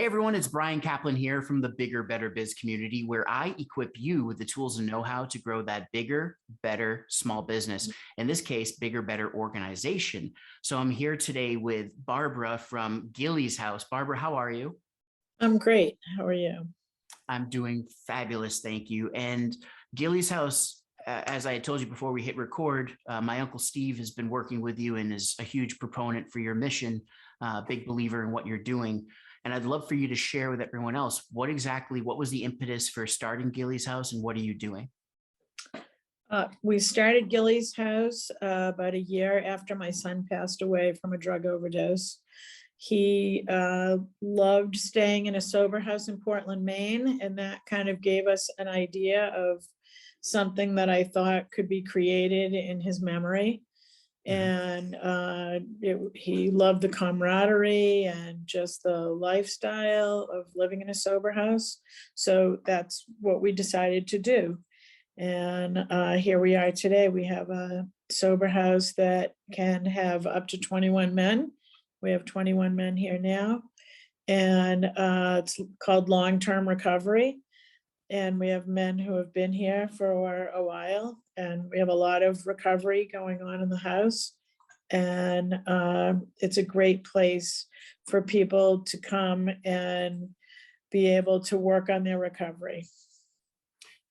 Hey everyone, it's Bryan Caplan here from the Bigger, Better Biz community, where I equip you with the tools and know-how to grow that bigger, better small business. In this case, bigger, better organization. So I'm here today with Barbara from Gilly's house. Barbara, how are you? I'm great. How are you? I'm doing fabulous, thank you. And Gilly's house, as I had told you before we hit record, my uncle Steve has been working with you and is a huge proponent for your mission, big believer in what you're doing. And I'd love for you to share with everyone else, what was the impetus for starting Gilly's house and what are you doing? We started Gilly's house about a year after my son passed away from a drug overdose. He loved staying in a sober house in Portland, Maine, and that kind of gave us an idea of something that I thought could be created in his memory. And he loved the camaraderie and just the lifestyle of living in a sober house. So that's what we decided to do. And here we are today. We have a sober house that can have up to 21 men. We have 21 men here now. And it's called long-term recovery. And we have men who have been here for a while, and we have a lot of recovery going on in the house. And it's a great place for people to come and be able to work on their recovery.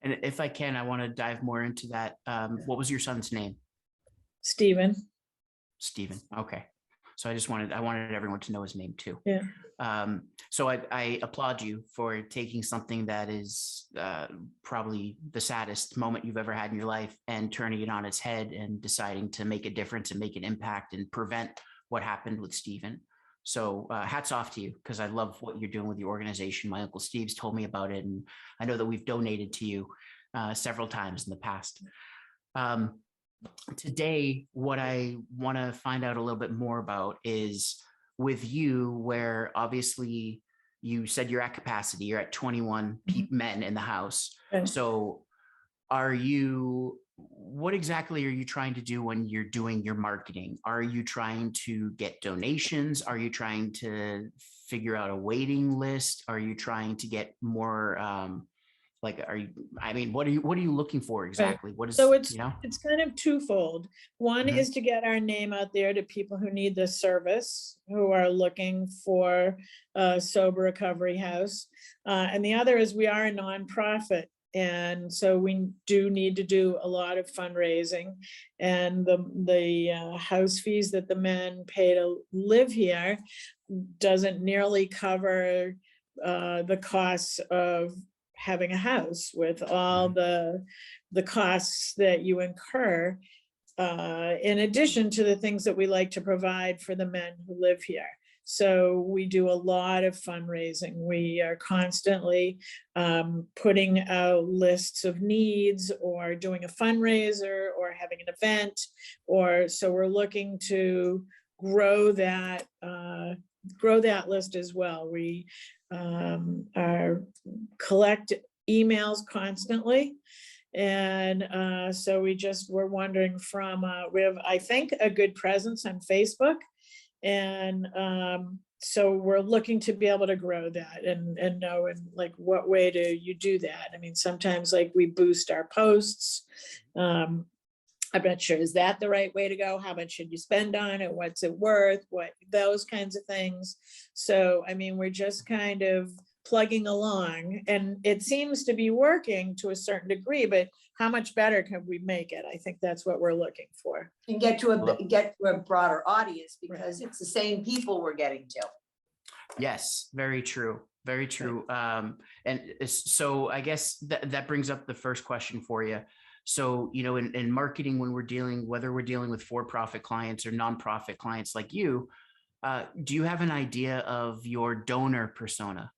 And if I can, I want to dive more into that. What was your son's name? Stephen. Stephen. Okay. So I wanted everyone to know his name too. Yeah. So I applaud you for taking something that is probably the saddest moment you've ever had in your life and turning it on its head and deciding to make a difference and make an impact and prevent what happened with Stephen. So hats off to you, because I love what you're doing with your organization. My Uncle Steve's told me about it, and I know that we've donated to you several times in the past. Today, what I want to find out a little bit more about is with you, where obviously you said you're at capacity, you're at 21 men in the house. Okay. So what exactly are you trying to do when you're doing your marketing? Are you trying to get donations? Are you trying to figure out a waiting list? Are you trying to get more, what are you looking for exactly? Right. What is, so it's kind of twofold. One is to get our name out there to people who need this service, who are looking for a sober recovery house. And the other is we are a nonprofit. And so we do need to do a lot of fundraising, and the house fees that the men pay to live here doesn't nearly cover the costs of having a house, with all the costs that you incur, in addition to the things that we like to provide for the men who live here. So we do a lot of fundraising. We are constantly putting out lists of needs, or doing a fundraiser, or having an event, so we're looking to grow that list as well. We collect emails constantly. And so we're wondering we have, I think, a good presence on Facebook. And so we're looking to be able to grow that and know in like what way do you do that. I mean, sometimes like we boost our posts. I'm not sure, is that the right way to go? How much should you spend on it? What's it worth? Those kinds of things. So, I mean, we're just kind of plugging along, and it seems to be working to a certain degree, but how much better can we make it? I think that's what we're looking for. And get to a broader audience, because it's the same people we're getting to. Yes, very true. Very true. And so I guess that brings up the first question for you. So, in marketing, whether we're dealing with for-profit clients or nonprofit clients like you, do you have an idea of your donor persona?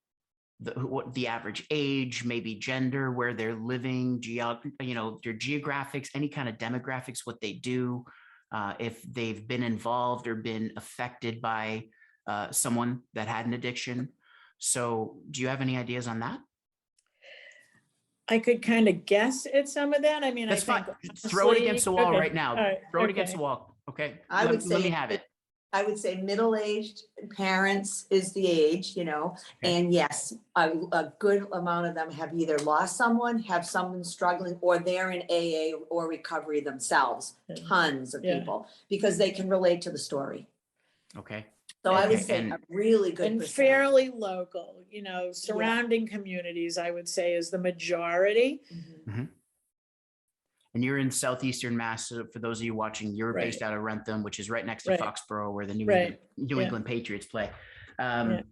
What the average age, maybe gender, where they're living, their geographics, any kind of demographics, what they do, if they've been involved or been affected by someone that had an addiction. So do you have any ideas on that? I could kind of guess at some of that. I mean, That's I think fine. Throw it against the wall right now. Right. Throw it against the wall. Okay. I would Let say me have it. I would say middle-aged parents is the age, you know, Okay. and yes, a good amount of them have either lost someone, have someone struggling, or they're in AA or recovery themselves. Yeah. Tons of Yeah. people, because they can relate to the story. Okay. So I would Okay, say and- a really good And percent. fairly local, you know, surrounding communities, I would say, is the majority. Mhm. And you're in southeastern Mass. So for those of you watching, you're Right. based out of Rentham, which is right next to Right. Foxborough, where the New Right. England Patriots play. Yeah.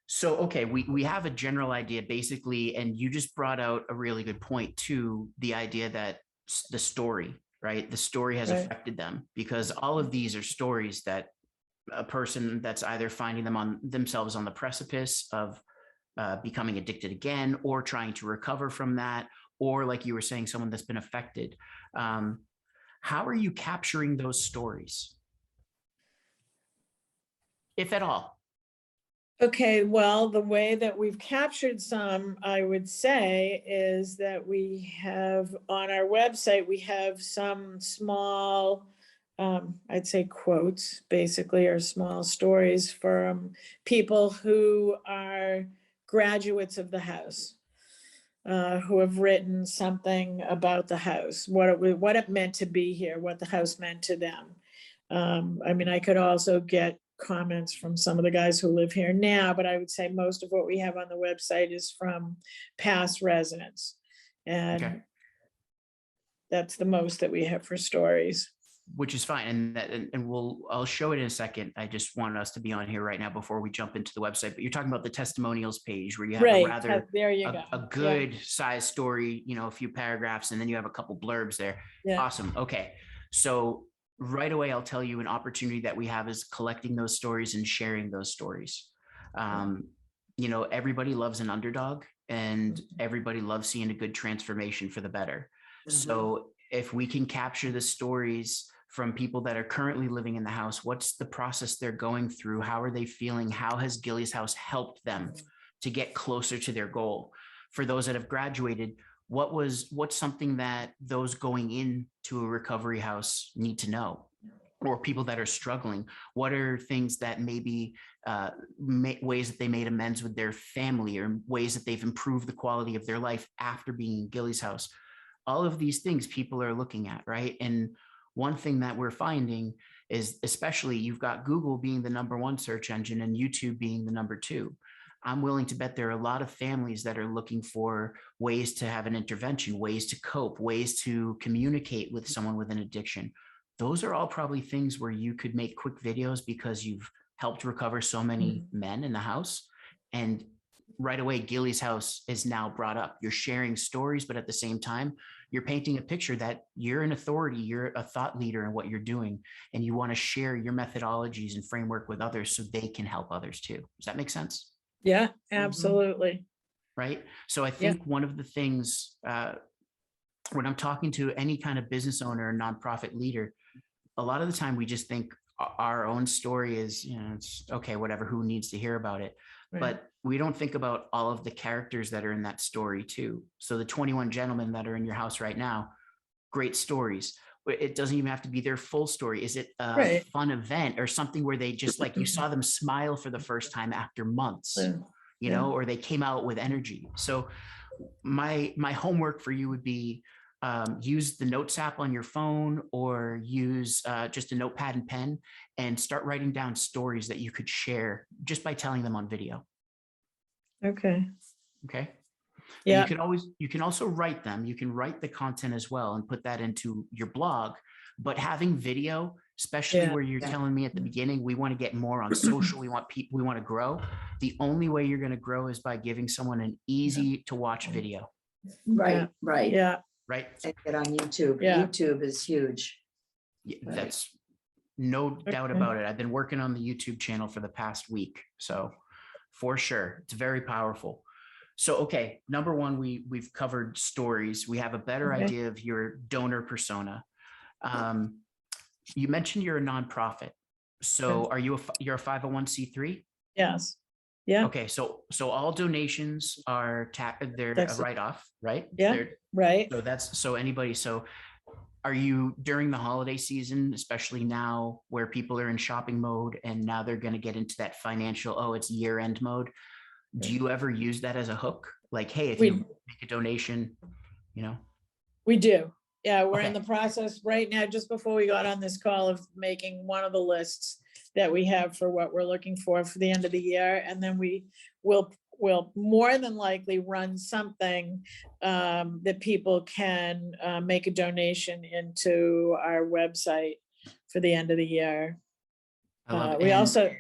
So, okay, we have a general idea basically, and you just brought out a really good point too, the idea that the story, right? The story has Right. affected them, because all of these are stories that a person that's either finding themselves on the precipice of becoming addicted again, or trying to recover from that, or like you were saying, someone that's been affected. How are you capturing those stories, if at all? Okay, well, the way that we've captured some, I would say, is that we have on our website, we have some small, I'd say quotes, basically, or small stories from people who are graduates of the house, who have written something about the house, what it meant to be here, what the house meant to them. I mean, I could also get comments from some of the guys who live here now, but I would say most of what we have on the website is from past residents. And Okay. that's the most that we have for stories. Which is fine, and I'll show it in a second. I just wanted us to be on here right now before we jump into the website. But you're talking about the testimonials page, where you have a rather There you go. a good size story, you know, a few paragraphs, and then you have a couple blurbs there. Yeah. Awesome. Okay, so right away, I'll tell you an opportunity that we have is collecting those stories and sharing those stories. You know, everybody loves an underdog, and everybody loves seeing a good transformation for the better. So if we can capture the stories from people that are currently living in the house, what's the process they're going through? How are they feeling? How has Gilly's house helped them to get closer to their goal? For those that have graduated, what's something that those going into a recovery house need to know? Or people that are struggling, what are things that maybe ways that they made amends with their family, or ways that they've improved the quality of their life after being in Gilly's house? All of these things people are looking at, right? And one thing that we're finding is, especially, you've got Google being the #1 search engine and YouTube being the #2. I'm willing to bet there are a lot of families that are looking for ways to have an intervention, ways to cope, ways to communicate with someone with an addiction. Those are all probably things where you could make quick videos, because you've helped recover so many men in the house. And right away, Gilly's house is now brought up. You're sharing stories, but at the same time, you're painting a picture that you're an authority, you're a thought leader in what you're doing, and you want to share your methodologies and framework with others so they can help others too. Does that make sense? Yeah, absolutely. Right. So I think one of the things, when I'm talking to any kind of business owner or nonprofit leader, a lot of the time we just think our own story is, you know, it's okay, whatever, who needs to hear about it? Right. But we don't think about all of the characters that are in that story too. So the 21 gentlemen that are in your house right now, great stories. It doesn't even have to be their full story. Is it a fun event or something where they just, like, you saw them smile for the first time after months, you know, or they came out with energy? So my homework for you would be, use the Notes app on your phone, or use just a notepad and pen, and start writing down stories that you could share just by telling them on video. Okay. Okay. Yeah. You can also write them. You can write the content as well and put that into your blog. But having video, especially where you're telling me at the beginning, we want to get more on social. We want to grow. The only way you're going to grow is by giving someone an easy to watch video. Right. Yeah. Right. And get on YouTube. Yeah. YouTube is huge. That's no doubt about it. I've been working on the YouTube channel for the past week. So for sure, it's very powerful. So, okay, #1, we've covered stories. We have a better idea of your donor persona. You mentioned you're a nonprofit. So you're a 501c3? Yes. Yeah. Okay, so all donations are they're a write-off, right? Yeah. Right. So anybody. So are you during the holiday season, especially now where people are in shopping mode and now they're going to get into that financial, oh, it's year end mode. Do you ever use that as a hook? Like, hey, if you make a donation, you know? We do. Yeah, we're in Okay. the process right now, just before we got on this call, of making one of the lists that we have for what we're looking for the end of the year. And then we will more than likely run something that people can make a donation into our website for the end of the year. I love it. We And- also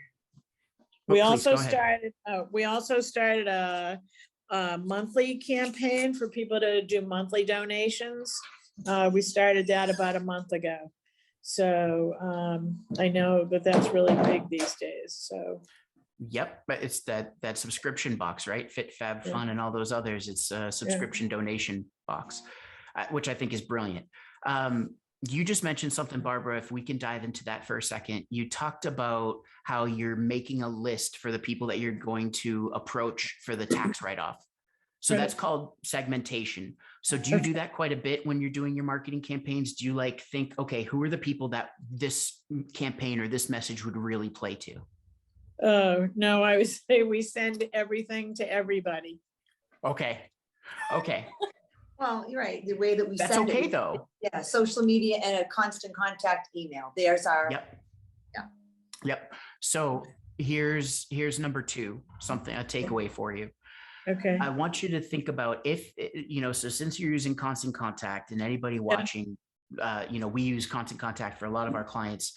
Oh, please, go ahead. started a monthly campaign for people to do monthly donations. We started that about a month ago. So I know that that's really big these days. So Yep, but it's that subscription box, right? Fit, Fab, Yeah. Fun, and all those others. It's a subscription donation box, which I think is brilliant. You just mentioned something, Barbara, if we can dive into that for a second. You talked about how you're making a list for the people that you're going to approach for the tax write-off. So Right. that's called segmentation. So do you do that quite a bit when you're doing your marketing campaigns? Do you like think, okay, who are the people that this campaign or this message would really play to? Oh, no, I would say we send everything to everybody. Okay. Okay. Well, you're right. The way that we That's send it. okay though. Yeah, social media and a constant contact email. There's our. Yep. Yeah. Yep. So here's number 2, something, a takeaway for you. Okay. I want you to think about if, so since you're using Constant Contact and anybody watching, we use Constant Contact for a lot of our clients.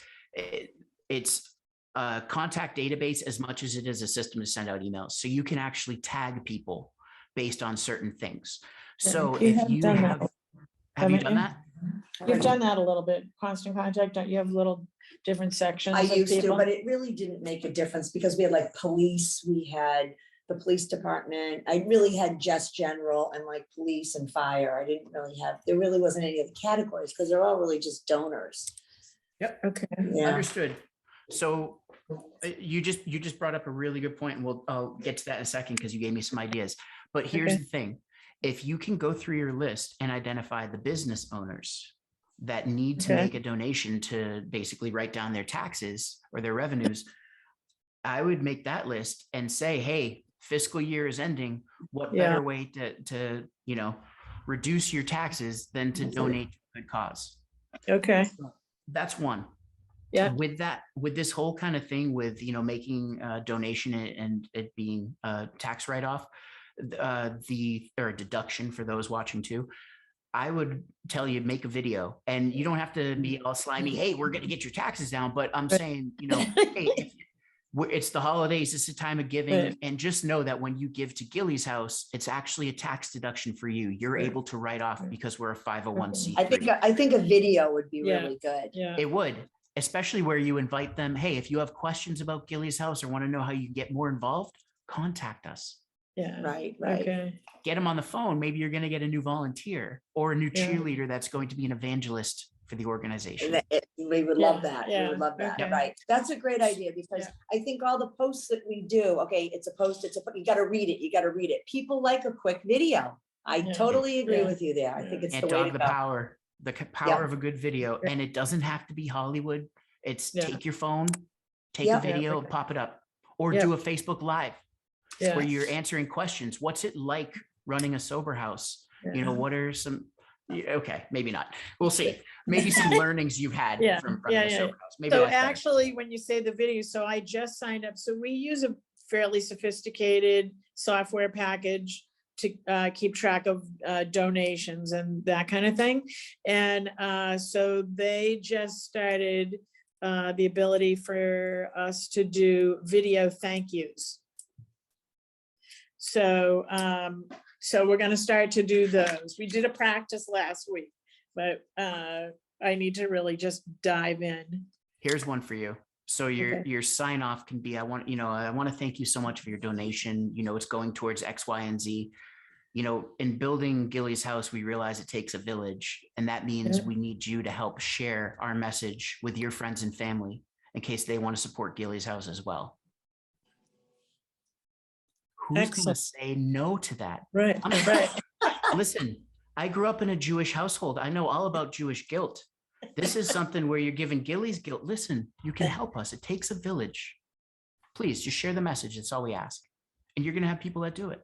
It's a contact database as much as it is a system to send out emails. So you can actually tag people based on certain things. So You if have you done have, that, have you haven't done you? that? You've done that a little bit. Constant Contact, don't you have little different sections? I of used to, people? but it really didn't make a difference because we had like police, we had the police department. I really had just general and like police and fire. I didn't really have, there really wasn't any of the categories because they're all really just donors. Yep. Okay. Yeah. Understood. So you just brought up a really good point, and I'll get to that in a second because you gave me some ideas. But here's Okay. the thing. If you can go through your list and identify the business owners that need to Okay. make a donation to basically write down their taxes or their revenues, I would make that list and say, hey, fiscal year is ending. What Yeah. better way to reduce your taxes than to donate to a good cause? Okay. That's one. Yeah. With this whole kind of thing with, making a donation and it being a tax write-off, or a deduction for those watching too, I would tell you, make a video, and you don't have to be all slimy. Hey, we're going to get your taxes down. But I'm saying, hey, it's the holidays. It's a time of giving. Right. And just know that when you give to Gilly's house, it's actually a tax deduction for you. You're Right. able to write off because we're a 501c3. I think a video would be Yeah. really good. Yeah. It would, especially where you invite them. Hey, if you have questions about Gilly's house or want to know how you get more involved, contact us. Yeah. Right. Okay. Get them on the phone. Maybe you're going to get a new volunteer or a new Yeah. cheerleader that's going to be an evangelist for the organization. We would Yeah, love that. We yeah, would love that. okay. Right. That's a great idea because I think all the posts that we do, okay, it's a post, you got to read it. You got to read it. People like a quick video. I Yeah. totally agree Yeah. with you there. I think it's Can't the way dog to the go. power, power of a good video. And it doesn't have to be Hollywood. It's Yeah. take your phone, take Yeah. a video, Yeah. pop it up, or Yeah. do a Facebook Live Yeah. where you're answering questions. What's it like running a sober house? Yeah. What are some, okay, maybe not. We'll see. Maybe some learnings you've had Yeah. from running a Yeah. sober house. Maybe So that's better. actually, when you say the video, so I just signed up. So we use a fairly sophisticated software package to keep track of donations and that kind of thing. And so they just started the ability for us to do video thank yous. So we're going to start to do those. We did a practice last week, but I need to really just dive in. Here's one for you. So your sign off can be, I want to thank you so much for your donation. It's going towards X, Y, and Z. In building Gilly's house, we realize it takes a village, and that means we need you to help share our message with your friends and family in case they want to support Gilly's house as well. Who's going to say no to that? Right. Right. Listen, I grew up in a Jewish household. I know all about Jewish guilt. This is something where you're giving Gilly's guilt. Listen, you can help us. It takes a village. Please just share the message. That's all we ask. And you're going to have people that do it.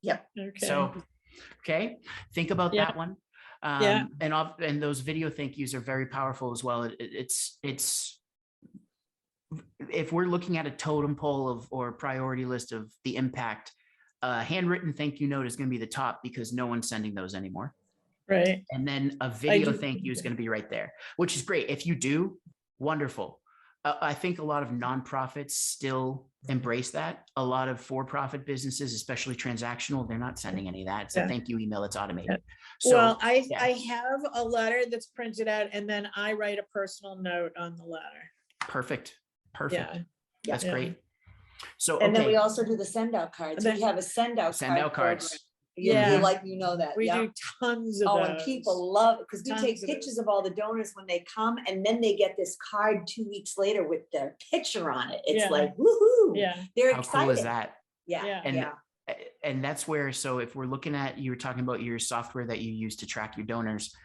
Yep. Okay. So, okay, think about Yeah. that one. Yeah. And those video thank yous are very powerful as well. It's if we're looking at a totem pole or priority list of the impact, handwritten thank you note is going to be the top because no one's sending those anymore. Right. And then a video thank you is going to be right there, which is great. If you do, wonderful. I think a lot of nonprofits still embrace that. A lot of for-profit businesses, especially transactional, they're not sending any of that. It's a thank you email that's automated. So, well, I have a letter that's printed out and then I write a personal note on the letter. Perfect. Yeah. That's great. So, And then we also do the send out cards. And We have a send out cards. Yeah. You know that. We yeah. do tons of Oh, those. and people love it because we Tons take of pictures of all the donors when they come, and then they get this card 2 weeks later with their picture on it. It's Yeah. like, woohoo! Yeah. They're how excited. cool is that? Yeah, Yeah. And, yeah. and that's where, so if we're looking at, you were talking about your software that you use to track your donors.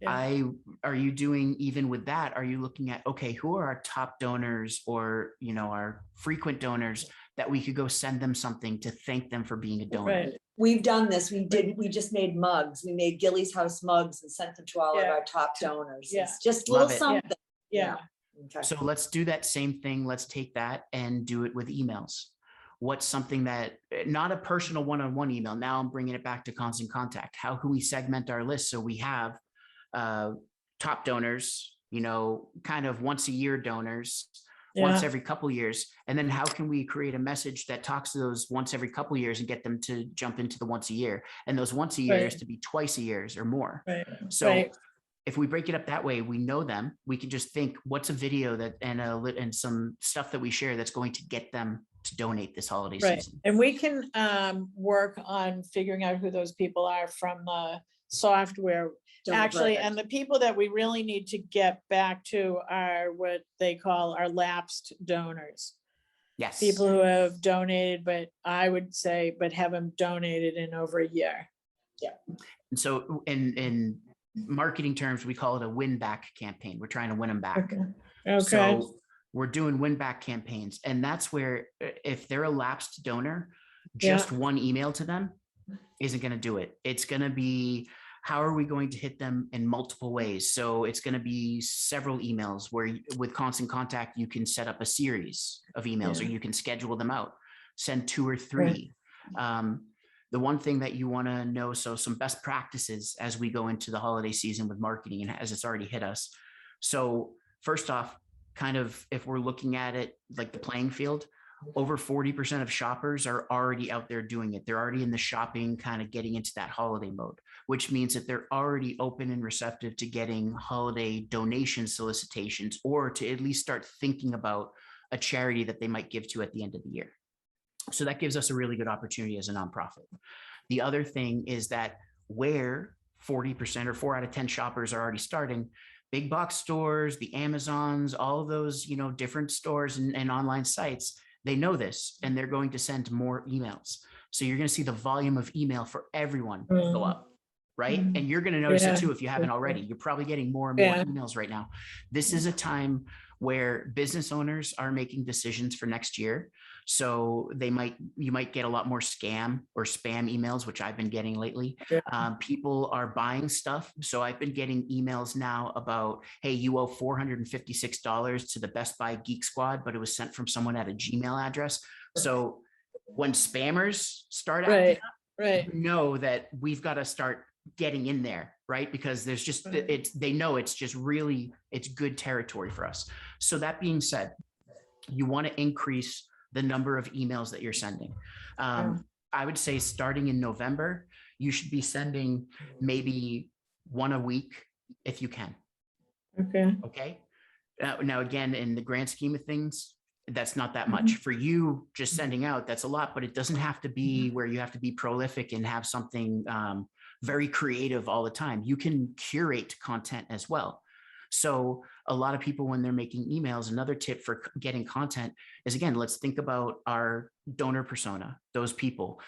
Yeah. Are you doing, even with that, are you looking at, okay, who are our top donors or, our frequent donors that we could go send them something to thank them for being a donor? Right. We've done this. We just made mugs. We made Gilly's House mugs and sent them to all of our top donors. Yeah. It's just Love little it. something. Yeah. Okay. So let's do that same thing. Let's take that and do it with emails. What's something that, not a personal one-on-one email. Now I'm bringing it back to constant contact. How can we segment our list so we have top donors, kind of once a year donors, once every couple of years, and then how can we create a message that talks to those once every couple of years and get them to jump into the once a year, and those once a years to be twice a year or more. Right. So if we break it up that way, we know them. We can just think, what's a video that and some stuff that we share that's going to get them to donate this holiday season. And we can work on figuring out who those people are from the software. Actually, and the people that we really need to get back to are what they call our lapsed donors. Yes. People who have donated, but I would say, but haven't donated in over a year. Yeah. And so in marketing terms, we call it a win back campaign. We're trying to win them back. Okay. So we're doing win back campaigns. And that's where, if they're a lapsed donor, just one email to them isn't going to do it. It's going to be, how are we going to hit them in multiple ways? So it's going to be several emails where with constant contact, you can set up a series of emails or you can schedule them out, send 2 or 3. The one thing that you want to know, so some best practices as we go into the holiday season with marketing and as it's already hit us. So first off, kind of, if we're looking at it like the playing field, over 40% of shoppers are already out there doing it. They're already in the shopping, kind of getting into that holiday mode, which means that they're already open and receptive to getting holiday donation solicitations, or to at least start thinking about a charity that they might give to at the end of the year. So that gives us a really good opportunity as a nonprofit. The other thing is that where 40% or 4 out of 10 shoppers are already starting, big box stores, the Amazons, all of those, different stores and online sites, they know this and they're going to send more emails. So you're going to see the volume of email for everyone go up, right? And you're going to notice it too if you haven't already. You're probably getting more and more emails right now. This is a time where business owners are making decisions for next year. So you might get a lot more scam or spam emails, which I've been getting lately. People are buying stuff. So I've been getting emails now about, hey, you owe $456 to the Best Buy Geek Squad, but it was sent from someone at a Gmail address. So when spammers start acting up, you know that we've got to start getting in there, right? Because there's just, they know it's just really, it's good territory for us. So that being said, you want to increase the number of emails that you're sending. I would say starting in November, you should be sending maybe 1 a week if you can. Okay. Now, again, in the grand scheme of things, that's not that much for you. Just sending out, that's a lot, but it doesn't have to be where you have to be prolific and have something very creative all the time. You can curate content as well. So a lot of people, when they're making emails, another tip for getting content is, again, let's think about our donor persona, those people.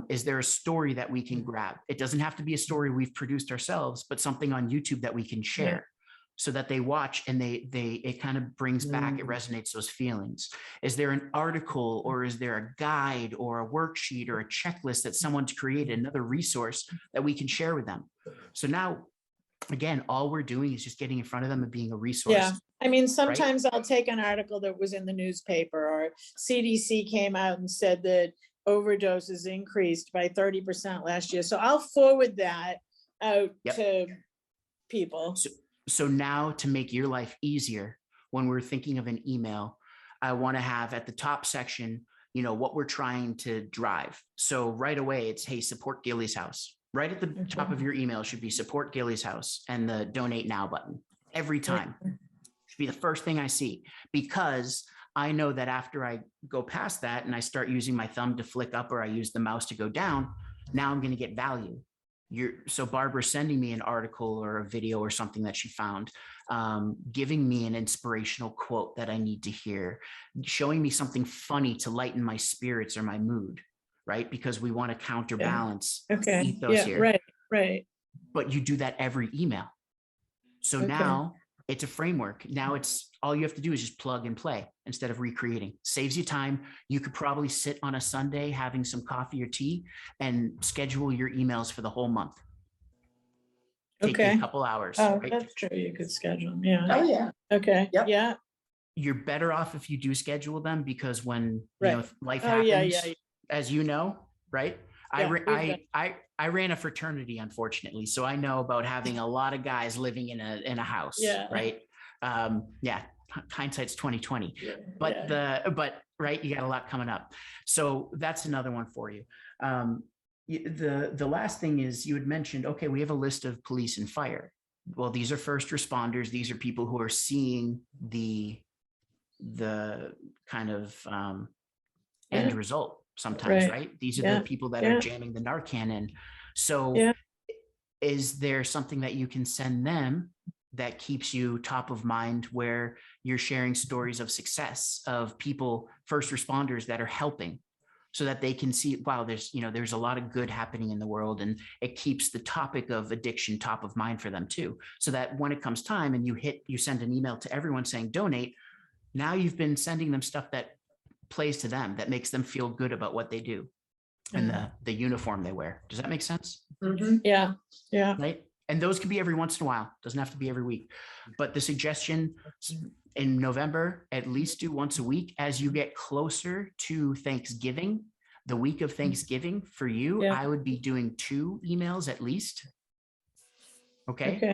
Is there a story that we can grab? It doesn't have to be a story we've produced ourselves, but something on YouTube that we can share. So that they watch and it kind of brings back, it resonates those feelings. Is there an article, or is there a guide or a worksheet or a checklist that someone's created, another resource that we can share with them? So now, again, all we're doing is just getting in front of them and being a resource. Yeah. I mean, sometimes I'll take an article that was in the newspaper, or CDC came out and said that overdoses increased by 30% last year. So I'll forward that out to people. So now, to make your life easier, when we're thinking of an email, I want to have at the top section, what we're trying to drive. So right away, it's, hey, support Gilly's house. Right at the top of your email should be support Gilly's house and the donate now button every time. Should be the first thing I see, because I know that after I go past that and I start using my thumb to flick up, or I use the mouse to go down, now I'm going to get value. So Barbara's sending me an article or a video or something that she found, giving me an inspirational quote that I need to hear, showing me something funny to lighten my spirits or my mood, right? Because we want to counterbalance ethos here. Right. But you do that every email. So now it's a framework. Now it's all you have to do is just plug and play instead of recreating. Saves you time. You could probably sit on a Sunday having some coffee or tea and schedule your emails for the whole month. Take you a couple hours. Oh, right? that's true. You could schedule them. Yeah. Oh, yeah. Okay. Yep. Yeah. You're better off if you do schedule them, because when life Oh, happens, as you know, right? Yeah, I ran a fraternity, unfortunately, so I know about having a lot of guys living in a house, right? Hindsight's 2020, but right, you got a lot coming up. So that's another one for you. The last thing is, you had mentioned, okay, we have a list of police and fire. Well, these are first responders. These are people who are seeing the kind of end result sometimes, right? These are the people that are jamming the Narcan in. So is there something that you can send them that keeps you top of mind, where you're sharing stories of success of people, first responders that are helping, so that they can see, wow, there's a lot of good happening in the world, and it keeps the topic of addiction top of mind for them too. So that when it comes time and you send an email to everyone saying donate, now you've been sending them stuff that plays to them, that makes them feel good about what they do and the uniform they wear. Does that make sense? Mm-hmm. Yeah. Right. And those can be every once in a while. Doesn't have to be every week. But the suggestion in November, at least do once a week. As you get closer to Thanksgiving, the week of Thanksgiving for you, I would be doing 2 emails at least. Okay.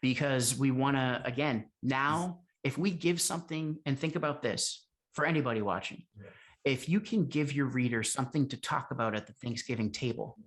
Because we want to, again, now, if we give something, and think about this for anybody watching, if you can give your reader something to talk about at the Thanksgiving table,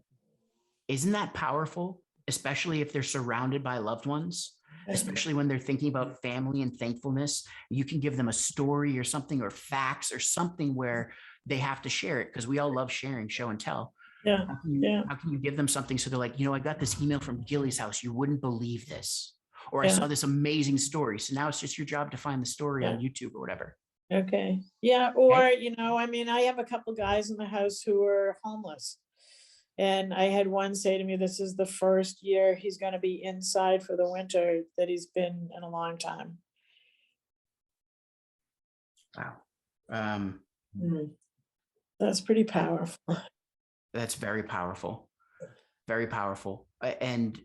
isn't that powerful? Especially if they're surrounded by loved ones, especially when they're thinking about family and thankfulness. You can give them a story or something, or facts or something where they have to share it, because we all love sharing, show and tell. How can you give them something so they're like, I got this email from Gilly's house. You wouldn't believe this. Or I saw this amazing story. So now it's just your job to find the story on YouTube or whatever. Okay. Yeah. Or, I have a couple guys in the house who are homeless. And I had one say to me, this is the first year he's going to be inside for the winter that he's been in a long time. Wow. That's pretty powerful. That's very powerful. Very powerful. And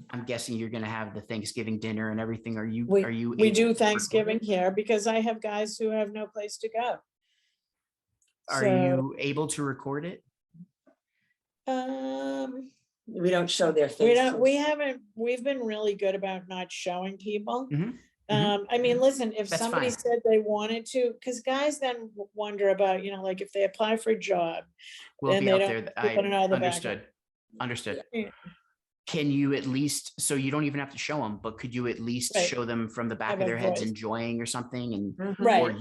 I'm guessing you're going to have the Thanksgiving dinner and everything. We do Thanksgiving here because I have guys who have no place to go. Are you able to record it? We don't show their faces. We've been really good about not showing people. Mm-hmm. Listen, if That's somebody fine. said they wanted to, because guys then wonder about, like if they apply for a job, we'll then be they out don't there. I know the Understood. Yeah. Can you at least, so you don't even have to show them, but could you at least show them from the back of their heads enjoying or something, and or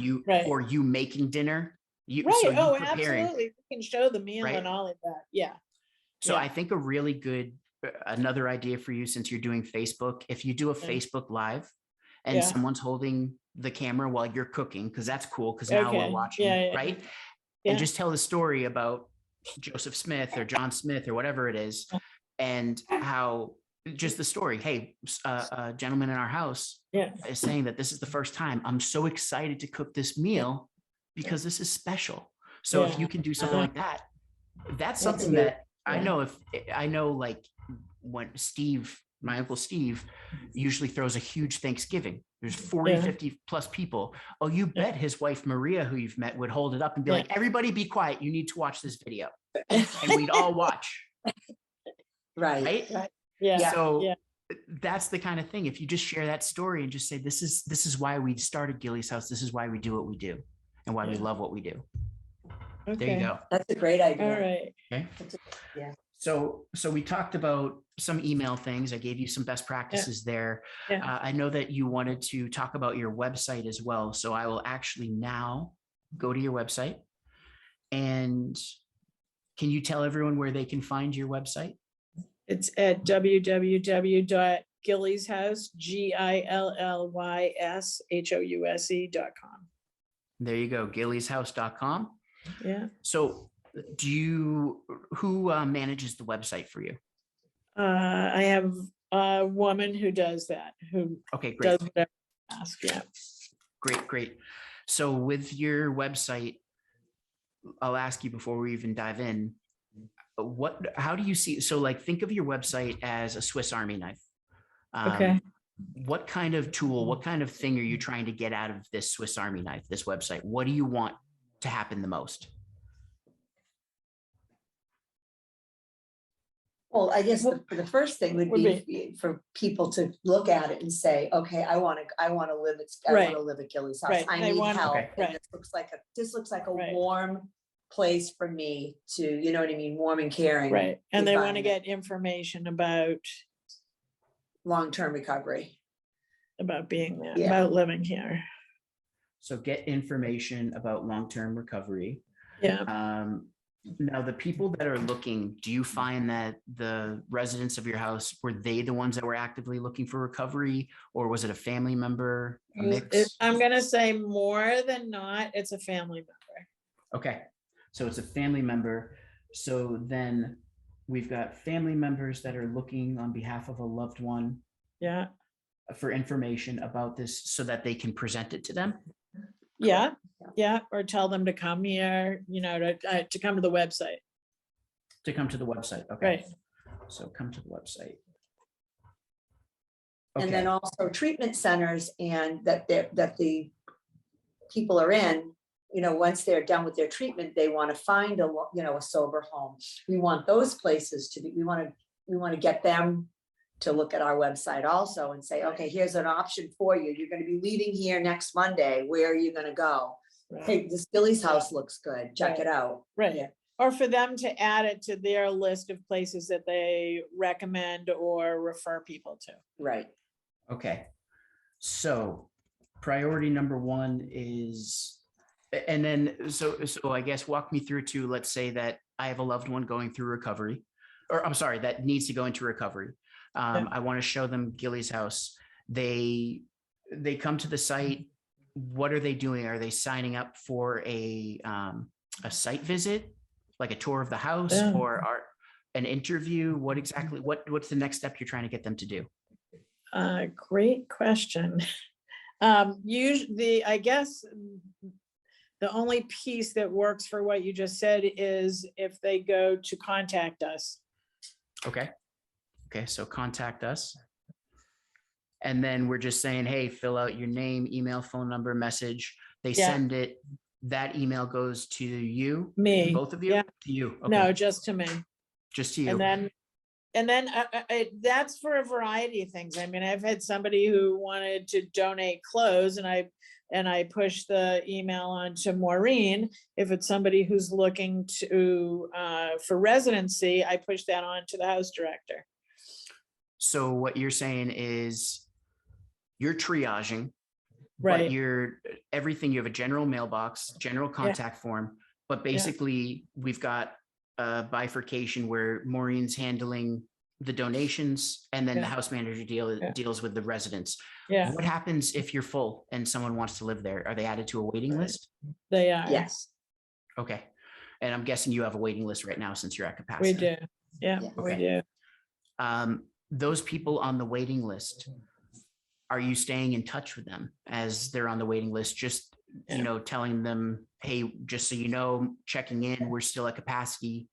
you making dinner? Absolutely. We can show the meal and all of that. Yeah. So I think a really good another idea for you, since you're doing Facebook, if you do a Yeah. Facebook Live and Yeah. someone's holding the camera while you're cooking, because that's cool, because now we're Okay. watching, Yeah. right? Yeah. And just tell the story about Joseph Smith or John Smith or whatever it is, and how just the story. Hey, a gentleman in our house Yeah. is saying that this is the first time. I'm so excited to cook this meal because this is special. So if Yeah. you can do something like that, that's something cute. that I Yeah. know. If I know, like when Steve, my uncle Steve, usually throws a huge Thanksgiving. There's 40, Yeah. 50 plus people. Oh, you bet his wife, Maria, who you've met, would hold it up and be Yeah. like, everybody be quiet. You need to watch this video. And we'd all watch. Right. Right. Yeah. So Yeah. that's the kind of thing. If you just share that story and just say, this is why we started Gilly's House. This is why we do what we do and why we Yeah. love what we do. There Okay. you go. That's a great idea. All right. Okay. Yeah. So we talked about some email things. I gave you some best practices there. Yeah. I know that you wanted to talk about your website as well. So I will actually now go to your website. And can you tell everyone where they can find your website? It's at www.gillyshouse, GILLYSHOUSE.com. There you go, gillyshouse.com. Yeah. So who manages the website for you? I have a woman who does that, who Okay, great. does whatever I ask. Yeah. Great. So with your website, I'll ask you before we even dive in, how do you see, so like think of your website as a Swiss Army knife. Okay. What kind of tool, what kind of thing are you trying to get out of this Swiss Army knife, this website? What do you want to happen the most? Well, I guess the first thing would be for people to look at it and say, okay, I want to live at Gilly's house. Right. I They need want- help. Okay. And Right. this looks like a Right. warm place for me to, you know what I mean? Warm and caring. Right. And they want to environment. get information about Long-term recovery. being there, Yeah. about living here. So get information about long-term recovery. Yeah. Now, the people that are looking, do you find that the residents of your house, were they the ones that were actively looking for recovery, or was it a family member, a mix? I'm going to say more than not, it's a family member. Okay, so it's a family member. So then we've got family members that are looking on behalf of a loved one Yeah. for information about this so that they can present it to them. Yeah. Yeah. Or tell them to come here, to come to the website. To come to the website. Okay. Right. So come to the website. And then also treatment centers and that the people are in, once they're done with their treatment, they want to find a sober home. We want those places to be, we want to get them to look at our website also and say, okay, here's an option for you. You're going to be leaving here next Monday. Where are you going to go? Right. Hey, this Gilly's house looks good. Check it out. Right. Yeah. Or for them to add it to their list of places that they recommend or refer people to. Right. Okay. So priority number one is, and then, so I guess walk me through to, let's say that I have a loved one going through recovery, or I'm sorry, that needs to go into recovery. I want to show them Gilly's house. They come to the site. What are they doing? Are they signing up for a site visit, like a tour of the house, or an interview? What's the next step you're trying to get them to do? Great question. Usually, I guess the only piece that works for what you just said is if they go to contact us. Okay. So contact us. And then we're just saying, hey, fill out your name, email, phone number, message. They send it. That email goes to you, Me. both of you, Yeah. to you. Okay. No, just to me. Just to you. And then that's for a variety of things. I mean, I've had somebody who wanted to donate clothes and I push the email on to Maureen. If it's somebody who's looking to for residency, I push that on to the house director. So what you're saying is you're triaging, right? But you're everything. You have a general mailbox, general contact form, but basically we've got a bifurcation where Maureen's handling the donations, and then the Yeah. house manager deals with the residents. Yeah, What happens if you're full and someone wants to live there? Are they added to a waiting Right. list? they are. Yes. Okay. And I'm guessing you have a waiting list right now since you're at We capacity. do. Yeah, Yeah. we Okay. do. Those people on the waiting list, are you staying in touch with them as they're on the waiting list? Just, Yeah. you know, telling them, hey, just so you know, checking in, we're still at capacity,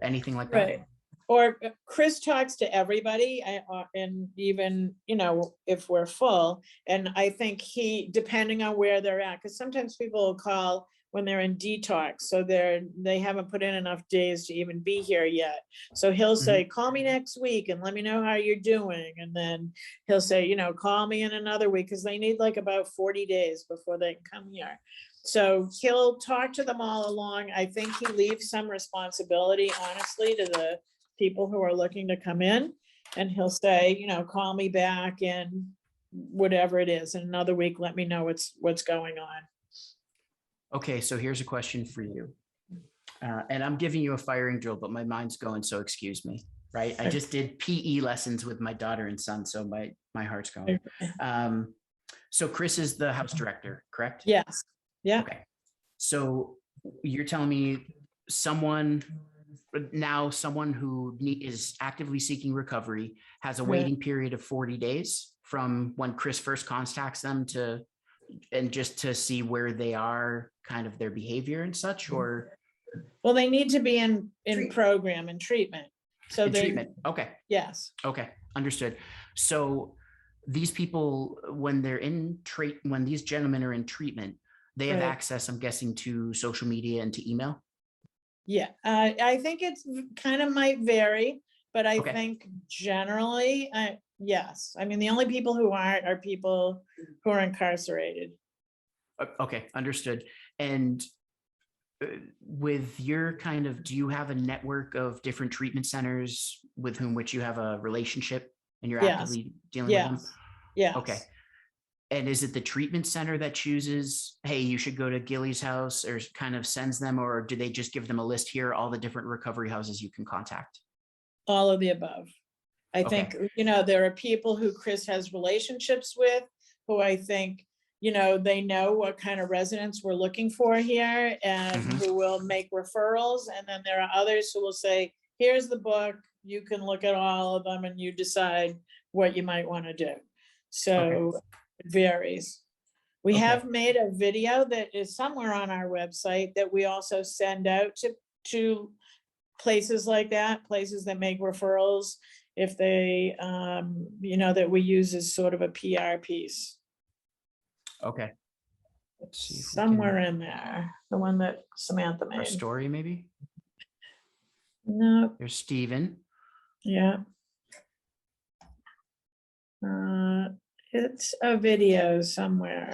anything like that? Right. Or Chris talks to everybody, and even, you know, if we're full, and I think depending on where they're at, because sometimes people will call when they're in detox, so they haven't put in enough days to even be here yet. So he'll say, call me next week and let me know how you're doing. And then he'll say, you know, call me in another week, because they need like about 40 days before they can come here. So he'll talk to them all along. I think he leaves some responsibility, honestly, to the people who are looking to come in. And he'll say, you know, call me back in whatever it is, in another week, let me know what's going on. Okay, so here's a question for you. And I'm giving you a firing drill, but my mind's going, so excuse me, right? I just did PE lessons with my daughter and son, so my heart's going. So Chris is the house director, correct? Yes, yeah. Okay. So you're telling me someone who is actively seeking recovery has a waiting period of 40 days from when Chris first contacts them and just to see where they are, kind of their behavior and such, or? Well, they need to be in Treatment. program and treatment. So In treatment. Okay. Yes. Okay. Understood. So these people, when these gentlemen are in treatment, they have Right. access, I'm guessing, to social media and to email. Yeah, I think it's kind of might vary, but I Okay. think generally, yes. I mean, the only people who aren't are people who are incarcerated. Okay, understood. And with your do you have a network of different treatment centers with which you have a relationship and you're Yes. actively dealing with them? Yes, yes. Okay. And is it the treatment center that chooses, hey, you should go to Gilly's house, or kind of sends them, or do they just give them a list here, all the different recovery houses you can contact? All of the above. I Okay. think, you know, there are people who Chris has relationships with, who I think, you know, they know what kind of residents we're looking for here, and who will make referrals. And then there are others who will say, here's the book, you can look at all of them and you decide what you might want to do. So it varies. We have made a video that is somewhere on our website that we also send out to places like that, places that make referrals, if they, you know, that we use as sort of a PR piece. Okay. Let's see if we Somewhere in there, the one that Samantha can, our made. story maybe. No, There's Steven. yeah. It's a video somewhere.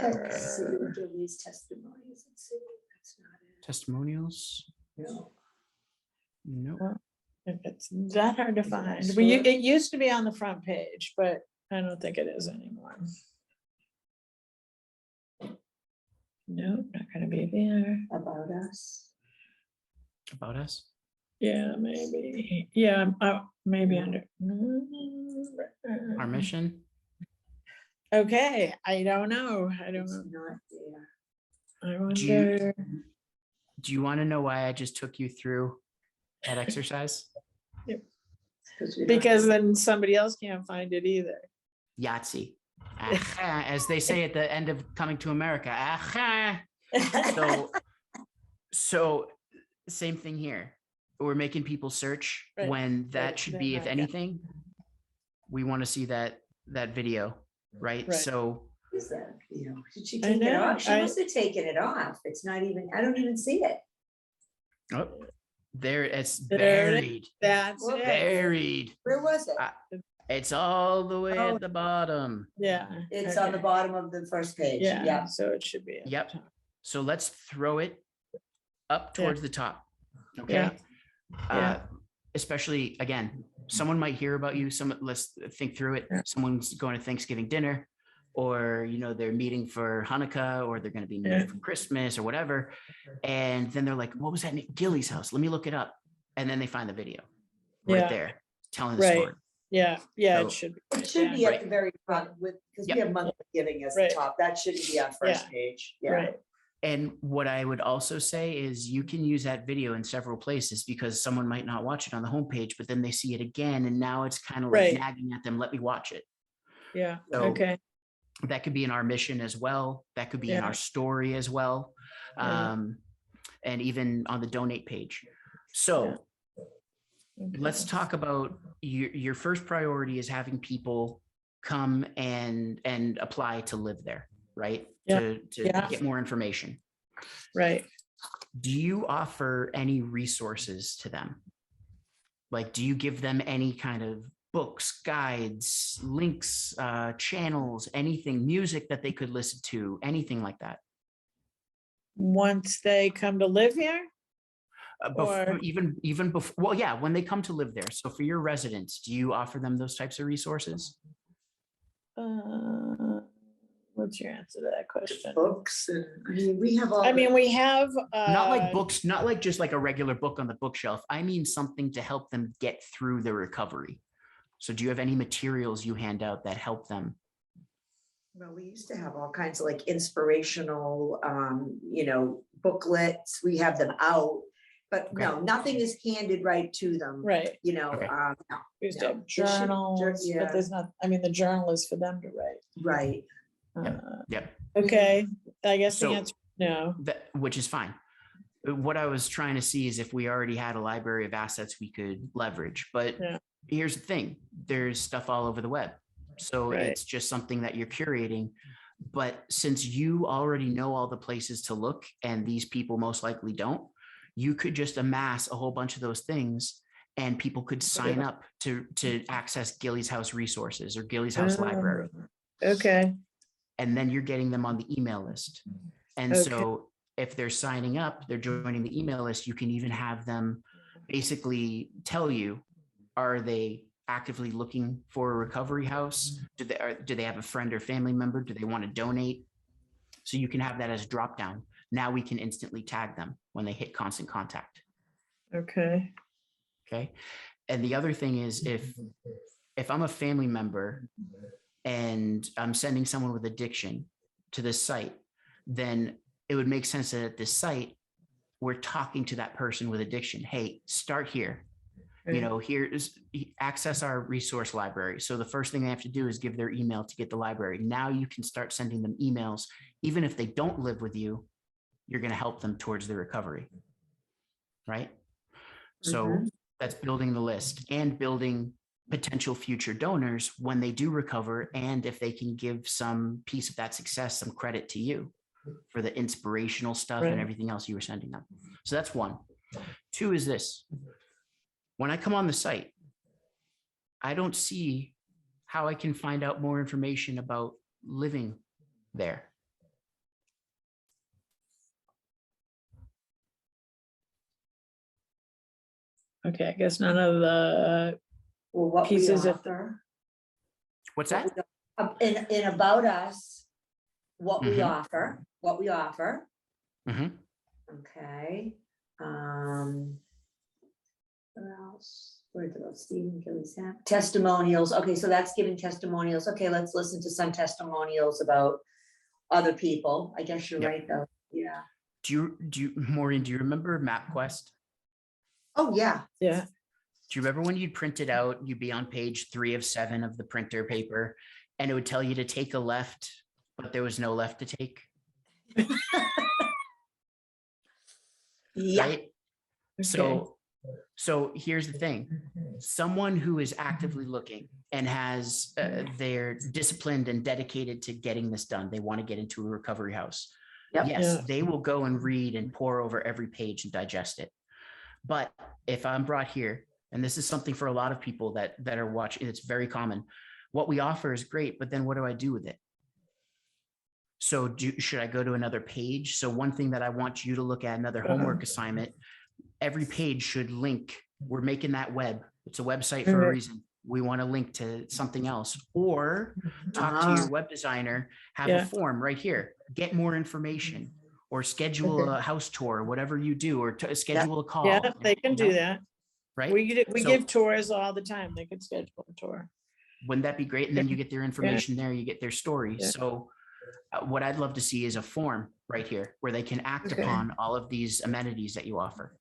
Gilly's testimonials. Let's see. That's not it. Testimonials. No. No. It's that hard to Is it find. a It used to be on the front page, but I don't think it is anymore. Nope, not gonna be there. About us. About us. Yeah, maybe. Yeah, maybe under. Our mission. Okay, I don't know. I don't It's know. not there. I wonder. Do you want to know why I just took you through that exercise? Because then somebody else can't find it either. Yahtzee. Aha, as they say at the end of Coming to America. Aha. So same thing here. We're making people search Right. when that Right. should be, if Yeah. anything, we want to see that video, right? Right. So Is that, you know, did she I take it know, off? She must have taken it off. It's not even, I don't even see it. oh, there it's There it is. buried. That's Well, it. Buried. Where was it? It's all the way Oh. at the bottom. Yeah. It's on the okay. bottom of the first page. Yeah, Yeah. so it should be. at the Yep. top. So let's throw it up Yeah. towards the top. Okay. Yeah. Especially again, someone might hear about you. Let's think through it. Yeah. Someone's going to Thanksgiving dinner, or they're meeting for Hanukkah, or they're going to be meeting Yeah. for Christmas or whatever. And then they're like, what was that name? Gilly's house. Let me look it up. And then they find the video right Yeah. there telling the Right. story. Yeah, So- it should be. It should be Right. at the very front with, because we Yep. have monthly giving as the Right. top. That shouldn't be our first page. Yeah. Right, And what I would also say is you can use that video in several places because someone might not watch it on the homepage, but then they see it again and now it's kind of like Right. nagging at them, let me watch it. yeah, So- okay, That could be in our mission as well. That could be in Yeah. our story as well. Yeah. And even on the donate page. So let's okay. talk about your first priority is having people come and apply to live there, right? Yeah. To Yeah. get more information. Right, Do you offer any resources to them? Like, do you give them any kind of books, guides, links, channels, anything, music that they could listen to, anything like that? once they come to live here, Before, Or- even before, well, yeah, when they come to live there. So for your residents, do you offer them those types of resources? what's your answer to that question? Books and, I mean, we have all. I mean, we have. Not like books, not like just like a regular book on the bookshelf. I mean something to help them get through the recovery. So do you have any materials you hand out that help them? Well, we used to have all kinds of like inspirational, booklets. We have them out. But Okay. no, nothing is handed right to them, Right, Okay. no, we used to No, have it should- journals, yeah. but there's not, I mean, the journal is for them to write. right. Yep. Okay, I guess the So- answer, no, Which is fine. What I was trying to see is if we already had a library of assets we could leverage, but Yeah. here's the thing, there's stuff all over the web. So Right. it's just something that you're curating. But since you already know all the places to look and these people most likely don't, you could just amass a whole bunch of those things and people could sign up to access Gilly's House resources or Gilly's House library. okay, And then you're getting them on the email list. And Okay. so if they're signing up, they're joining the email list, you can even have them basically tell you, are they actively looking for a recovery house? Do they have a friend or family member? Do they want to donate? So you can have that as a drop down. Now we can instantly tag them when they hit constant contact. okay, Okay. And the other thing is if I'm a family member and I'm sending someone with addiction to this site, then it would make sense that at this site, we're talking to that person with addiction. Hey, start here. You know, here's access our resource library. So the first thing they have to do is give their email to get the library. Now you can start sending them emails. Even if they don't live with you, you're going to help them towards the recovery. Right? So Mhm. that's building the list and building potential future donors when they do recover. And if they can give some piece of that success, some credit to you for the inspirational stuff and Right. everything else you were sending them. So that's one. Two is this. When I come on the site, I don't see how I can find out more information about living there. okay, I guess none of the, Well, what we Pieces of- offer. What's that? In about us, what we Mhm. offer, what we offer. Mhm. Okay. What else? Where did those Stephen Gilly's have? Testimonials. Okay, so that's giving testimonials. Okay, let's listen to some testimonials about other people. I guess you're Yep. right, though. Yeah. Maureen, do you remember MapQuest? Oh, yeah. yeah, Do you remember when you'd print it out, you'd be on page 3 of 7 of the printer paper, and it would tell you to take a left, but there was no left to take, Yeah. right? So here's the thing. Someone who is actively looking and has, they're disciplined and dedicated to getting this done. They want to get into a recovery house. Yep. Yes, Yeah. they will go and read and pore over every page and digest it. But if I'm brought here, and this is something for a lot of people that are watching, it's very common. What we offer is great, but then what do I do with it? So should I go to another page? So one thing that I want you to look at, another homework assignment, every page should link. We're making that web. It's a website for a reason. We want to link to something else, or talk to your web designer, have Yeah. a form right here, get more information, or schedule a house tour, whatever you do, or schedule a call. yeah, they can do that. right? We So give tours all the time. They could schedule a tour. wouldn't that be great? And then you get their information there, you get their story. Yeah. So what I'd love to see is a form right here where they can act Okay. upon all of these amenities that you offer.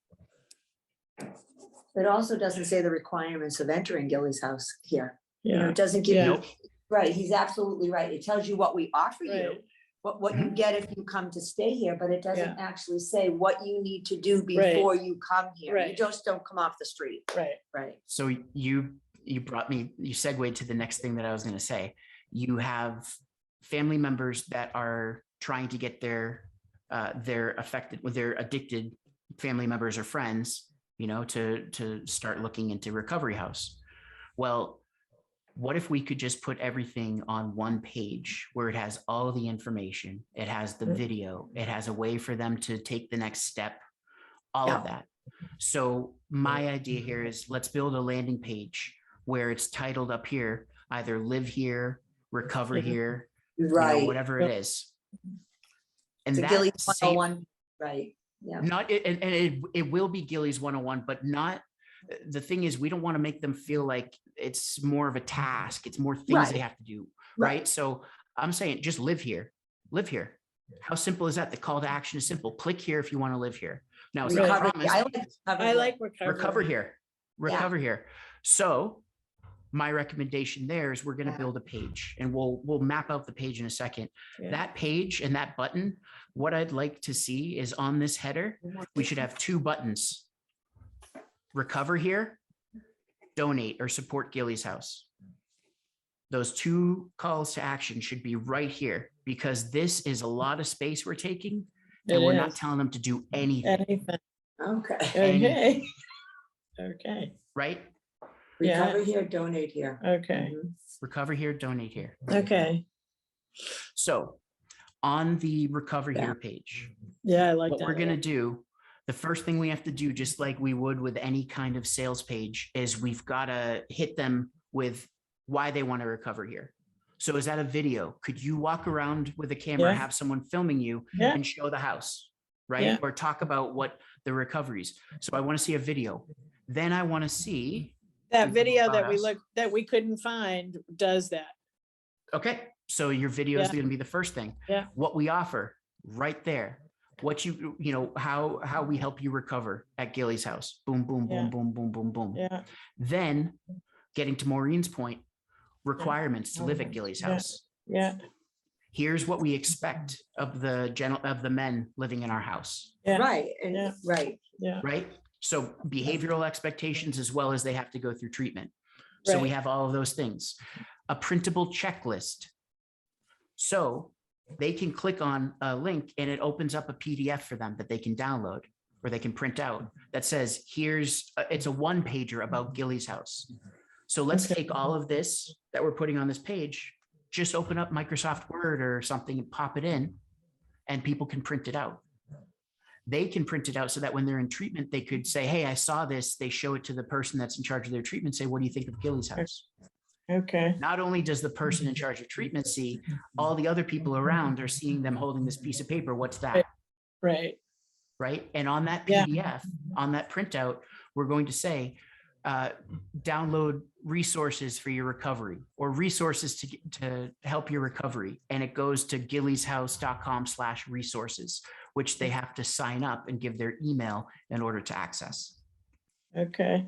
It also doesn't say the requirements of entering Gilly's house here. You know, Yeah. it doesn't give Yeah. you, Nope. right, he's absolutely right. It tells you what we offer you, Right. what you get if you come to stay here, but it doesn't Yeah. actually say what you need to do Right. before you come here. You Right. just don't come off the street, Right. right? So you segued to the next thing that I was going to say. You have family members that are trying to get their addicted family members or friends, you know, to start looking into recovery house. Well, what if we could just put everything on one page where it has all of the information, it has the video, it has a way for them to take the next step, all of that. So my idea here is let's build a landing page where it's titled up here, either live here, recover here, you know, Right. whatever it is. And The that Gilly's same, 101, right, yeah. not it will be Gilly's 101, but not. The thing is, we don't want to make them feel like it's more of a task. It's more things they Right. have to do, Right. right? So I'm saying just live here, live here. How simple is that? The call to action is simple. Click here if you want to live here. Now, it's not Recover, promised. I like recovery. Recover here, recover here. So my recommendation there is we're going to Yeah. build a page, and we'll map out the page in a second. Yeah. That page and that button, what I'd like to see is on this header, we should have two buttons. Recover here, donate or support Gilly's house. Those two calls to action should be right here, because this is a lot of space we're taking and It we're not is. telling them to do anything, Anything. Okay. Okay. Okay. right? Yeah. Recover here, donate here. Okay. Mhm. Recover here, donate here. Okay. So on the recover Yeah. here page, Yeah, I like what that. we're going to do, the first thing we have to do, just like we would with any kind of sales page, is we've got to hit them with why they want to recover here. So is that a video? Could you walk around with a camera, Yeah. have someone filming you Yeah. and show the house, right? Yeah. Or talk about what the recoveries. So I want to see a video. Then I want to see, That video that we Files. that we couldn't find does that. okay, so your video is Yeah. going to be the first thing. Yeah. What we offer right there. What you know, how we help you recover at Gilly's house. Boom, boom, boom, Yeah. boom, boom, boom, boom. Yeah. Then getting to Maureen's point, requirements to live at Gilly's Yeah. house. Yeah. Here's what we expect of the men living in our house, Yeah. Right, and, Yeah. right, Yeah. right? So behavioral expectations as well as they have to go through treatment. So we Right. have all of those things. A printable checklist. So they can click on a link and it opens up a PDF for them that they can download or they can print out that says, it's a one pager about Gilly's house. So let's Okay. take all of this that we're putting on this page, just open up Microsoft Word or something and pop it in, and people can print it out. They can print it out so that when they're in treatment, they could say, hey, I saw this. They show it to the person that's in charge of their treatment, say, what do you think of Gilly's house? Okay. Not only does the person in charge of treatment see, all the other people around are seeing them holding this piece of paper. What's that? Right. Right. And on that Yeah. PDF, on that printout, we're going to say, download resources for your recovery or resources to help your recovery. And it goes to gillyshouse.com/resources, which they have to sign up and give their email in order to access. Okay.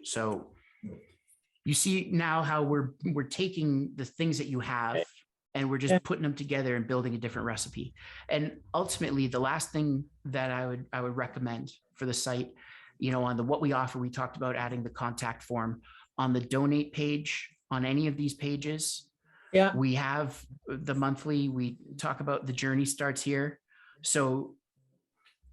So you see now how we're taking the things that you have and we're just Yeah. putting them together and building a different recipe. And ultimately, the last thing that I would recommend for the site, you know, on the what we offer, we talked about adding the contact form on the donate page on any of these pages. Yeah. We have the monthly, we talk about the journey starts here. So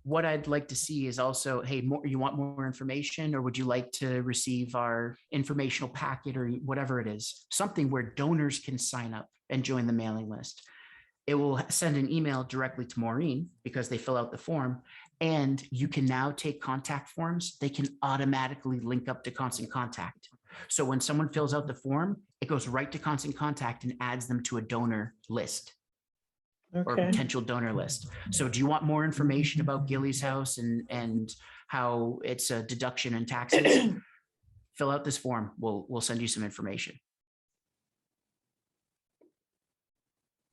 what I'd like to see is also, hey, you want more information, or would you like to receive our informational packet or whatever it is, something where donors can sign up and join the mailing list. It will send an email directly to Maureen because they fill out the form, and you can now take contact forms. They can automatically link up to Constant Contact. So when someone fills out the form, it goes right to Constant Contact and adds them to a donor list. or Okay. potential donor list. So do you want more information about Gilly's house and how it's a deduction in taxes? Fill out this form. We'll send you some information.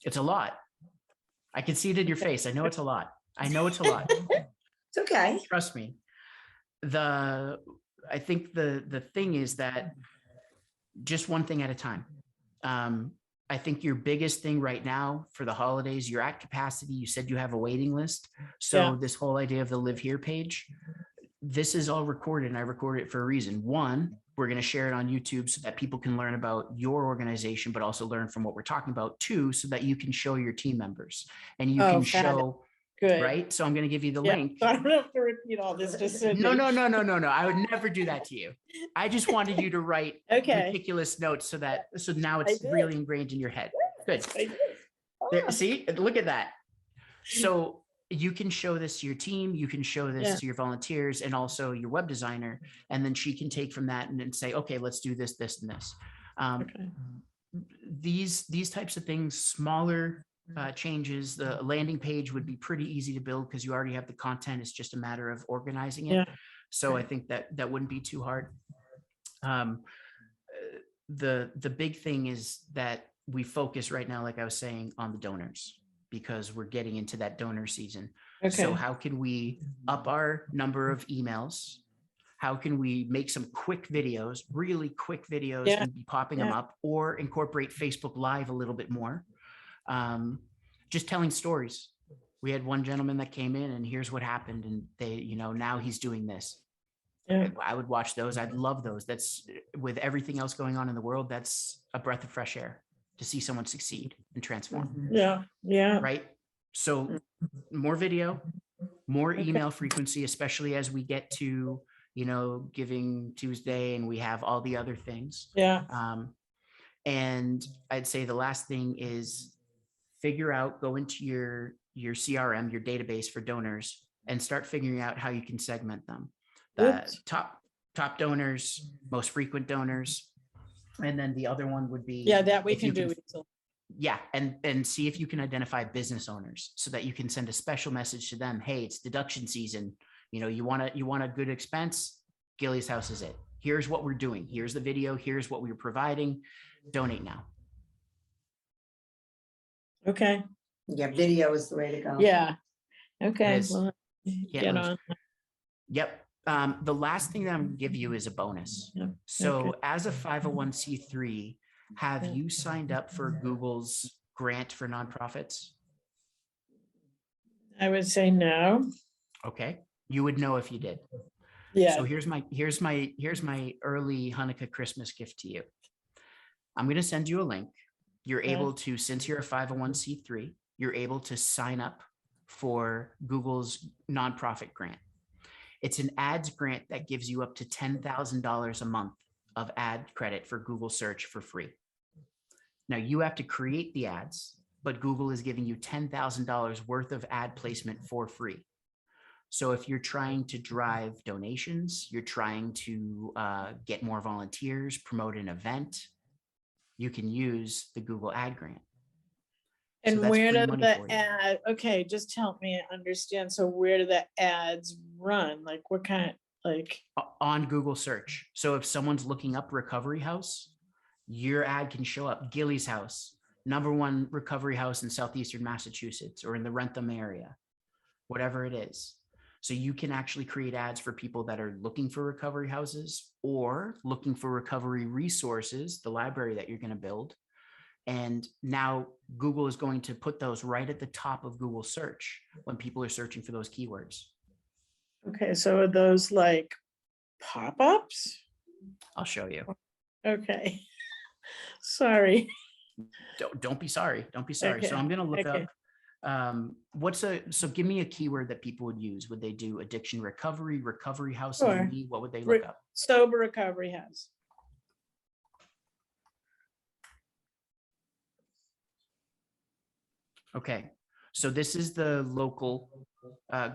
It's a lot. I can see it in your face. I know it's a lot. I know it's a lot. It's okay. Trust me. I think the thing is that just one thing at a time. I think your biggest thing right now for the holidays, you're at capacity. You said you have a waiting list. So Yeah. this whole idea of the Live Here page, this is all recorded, and I recorded it for a reason. One, we're going to share it on YouTube so that people can learn about your organization, but also learn from what we're talking about. Two, so that you can show your team members and you can show, Good. right? So I'm going to give you the link. So I don't have to repeat all this to Cindy. No. I would never do that to you. I just wanted you to write ridiculous notes so now it's really ingrained in your head. Good. There, see, look at that. So you can show this to your team, you can show this to your volunteers and also your web designer, and then she can take from that and then say, okay, let's do this, this, and this. These types of things, smaller changes, the landing page would be pretty easy to build because you already have the content. It's just a matter of organizing it. So I think that wouldn't be too hard. The big thing is that we focus right now, like I was saying, on the donors, because we're getting into that donor season. So how can we up our number of emails? How can we make some quick videos, really quick videos, and be popping them up, or incorporate Facebook Live a little bit more? Just telling stories. We had one gentleman that came in and here's what happened. And they, now he's doing this. I would watch those. I'd love those. That's, with everything else going on in the world, that's a breath of fresh air to see someone succeed and transform. Yeah. Right. So more video, more email frequency, especially as we get to, Giving Tuesday and we have all the other things. And I'd say the last thing is go into your CRM, your database for donors, and start figuring out how you can segment them. The top donors, most frequent donors. And then the other one would be that we can do. And see if you can identify business owners so that you can send a special message to them. Hey, it's deduction season. You want a good expense. Gilly's house is it. Here's what we're doing. Here's the video. Here's what we're providing. Donate now. Okay. Yeah, video is the way to go. Yeah. Okay. Well, get on. Yep. The last thing that I'm going to give you is a bonus. So as a 501c3, have you signed up for Google's grant for nonprofits? I would say no. Okay. You would know if you did. Yeah. So here's my early Hanukkah Christmas gift to you. I'm going to send you a link. You're able to, since you're a 501c3, you're able to sign up for Google's nonprofit grant. It's an ads grant that gives you up to $10,000 a month of ad credit for Google search for free. Now you have to create the ads, but Google is giving you $10,000 worth of ad placement for free. So if you're trying to drive donations, you're trying to get more volunteers, promote an event, you can use the Google ad grant. And so where do the ad, okay, just help me understand. So where do the ads run? Like what kind, like? On Google search. So if someone's looking up recovery house, your ad can show up. Gilly's house, #1 recovery house in Southeastern Massachusetts or in the Rentham area, whatever it is. So you can actually create ads for people that are looking for recovery houses or looking for recovery resources, the library that you're going to build. And now Google is going to put those right at the top of Google search when people are searching for those keywords. Okay, so are those like pop-ups? I'll show you. Okay. Sorry. Don't be sorry. Don't be sorry. Okay. So I'm going to look up so give me a keyword that people would use. Would they do addiction recovery house? Sure. What would they look up? Sober recovery house. Okay, so this is the local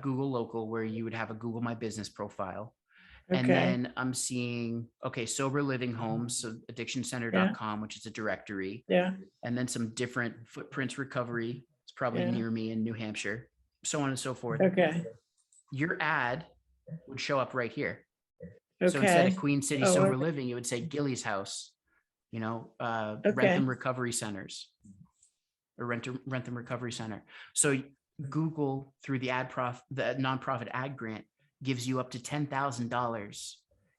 Google local where you would have a Google My Business profile. Okay. And then I'm seeing, sober living homes, so addictioncenter.com, which is a directory. Yeah. And then some different footprints recovery. It's probably Yeah. near me in New Hampshire, so on and so forth. Okay, Your ad would show up right here. So instead okay, of Queen City Oh, Sober okay. Living, it would say Gilly's House, Okay. Rentham Recovery Centers or Rentham Recovery Center. So Google, through the the nonprofit ad grant, gives you up to $10,000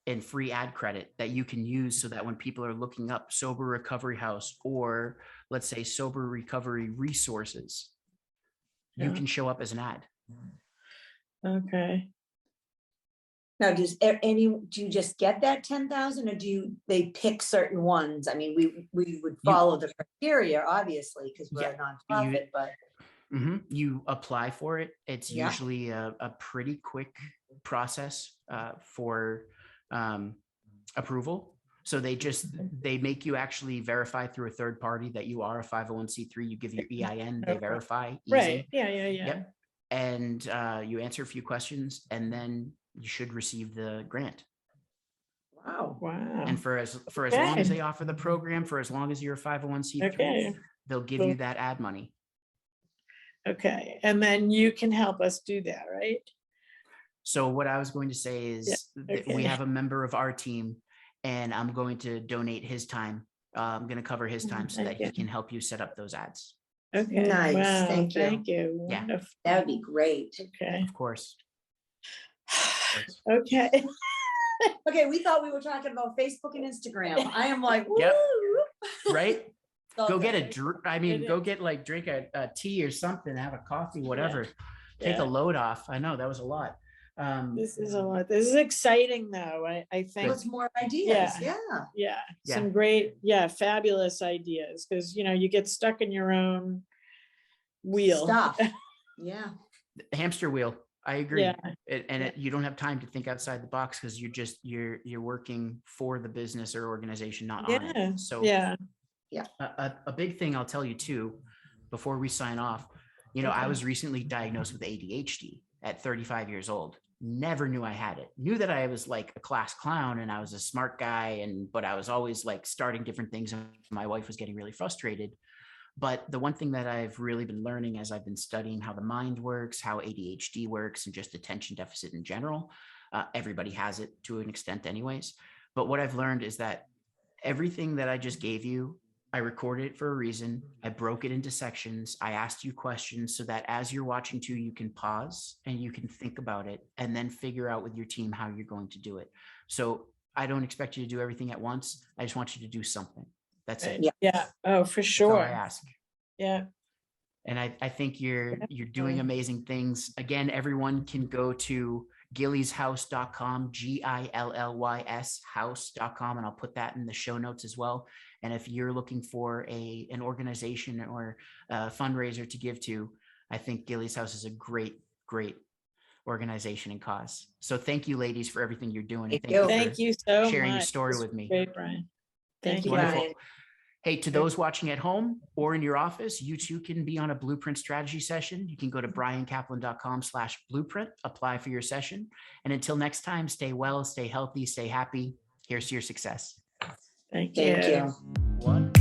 in free ad credit that you can use so that when people are looking up Sober Recovery House or let's say Sober Recovery Resources, you Yeah. can show up as an ad. Okay. Now, do you just get that 10,000 or they pick certain ones? I mean, we would follow the criteria, obviously, because we're a nonprofit, but. You apply for it. It's Yeah. usually a pretty quick process for approval. So they make you actually verify through a third party that you are a 501c3. You give your EIN, they Okay. verify. Easy. Right, yeah. Yep. And you answer a few questions and then you should receive the grant. Wow. And for as long as they offer the program, for as long as you're a 501c3, they'll give you that ad money. Okay, and then you can help us do that, right? So what I was going to say is that we okay. have a member of our team and I'm going to donate his time. I'm going to cover his time so that he can help you set up those ads. Okay. Nice. Wow, Thank you. Thank you. Yeah. Wonderful. That would be great. Okay. Of course. Okay. Okay, we thought we were talking about Facebook and Instagram. I am like, woo. Yep. Right? So Go get good. go get drink a tea or something, have a coffee, whatever. Take Yeah. a load off. I know that was a lot. This is a lot. This is exciting though. I think. What's more ideas? Yeah. Some great, fabulous ideas. Because you get stuck in your own wheel. Stuff. Yeah. Hamster wheel. I agree. Yeah. You don't have time to think outside the box because you're working for the business or organization, not on it. So a big thing I'll tell you too, before we sign off, I was recently diagnosed with ADHD at 35 years old. Never knew I had it. Knew that I was like a class clown and I was a smart guy, but I was always like starting different things and my wife was getting really frustrated. But the one thing that I've really been learning as I've been studying how the mind works, how ADHD works, and just attention deficit in general, everybody has it to an extent anyways. But what I've learned is that everything that I just gave you, I recorded it for a reason. I broke it into sections. I asked you questions so that as you're watching too, you can pause and you can think about it and then figure out with your team how you're going to do it. So I don't expect you to do everything at once. I just want you to do something. That's it. Yeah. Oh, for sure. That's all I ask. Yeah. And I think you're doing amazing things. Again, everyone can go to gillyshouse.com, GILLYS house.com, and I'll put that in the show notes as well. And if you're looking for an organization or a fundraiser to give to, I think Gilly's House is a great organization and cause. So thank you, ladies, for everything you're doing. Thank you so much. Sharing your story with me. Great, Bryan. Thank you, Wonderful. Bryan. Hey, to those watching at home or in your office, you too can be on a blueprint strategy session. You can go to bryancaplan.com/blueprint, apply for your session. And until next time, stay well, stay healthy, stay happy. Here's to your success. Thank you. Thank you. One.